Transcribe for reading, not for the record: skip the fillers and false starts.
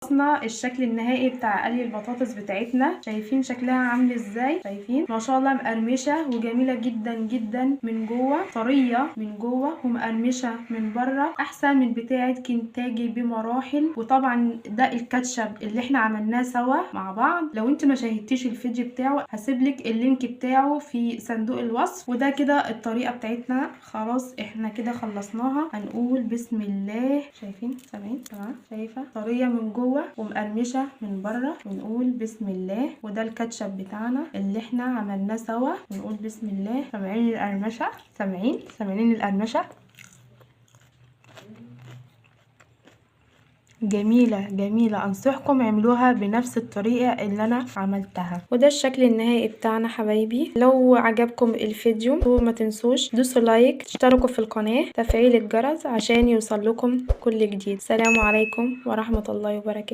خلصنا الشكل النهائي بتاع قلي البطاطس بتاعتنا. شايفين شكلها عامل ازاي؟ شايفين ما شاء الله مقرمشه وجميله جدا جدا من جوه، طريه من جوه ومقرمشه من بره، احسن من بتاعه كنتاجي بمراحل. وطبعا ده الكاتشب اللي احنا عملناه سوا مع بعض. لو انت ما شاهدتيش الفيديو بتاعه هسيبلك اللينك بتاعه في صندوق الوصف. وده كده الطريقه بتاعتنا. خلاص احنا كده خلصناها. هنقول بسم الله. شايفين؟ سامعين؟ تمام. شايفه طريه من جوه ومقرمشه من بره. ونقول بسم الله. وده الكاتشب بتاعنا اللي احنا عملناه سوا. ونقول بسم الله. سامعين القرمشه؟ سامعين القرمشه؟ جميلة جميلة. انصحكم اعملوها بنفس الطريقة اللي انا عملتها. وده الشكل النهائي بتاعنا حبايبي. لو عجبكم الفيديو ما تنسوش دوسوا لايك، اشتركوا في القناة، تفعيل الجرس عشان يوصل لكم كل جديد. سلام عليكم ورحمة الله وبركاته.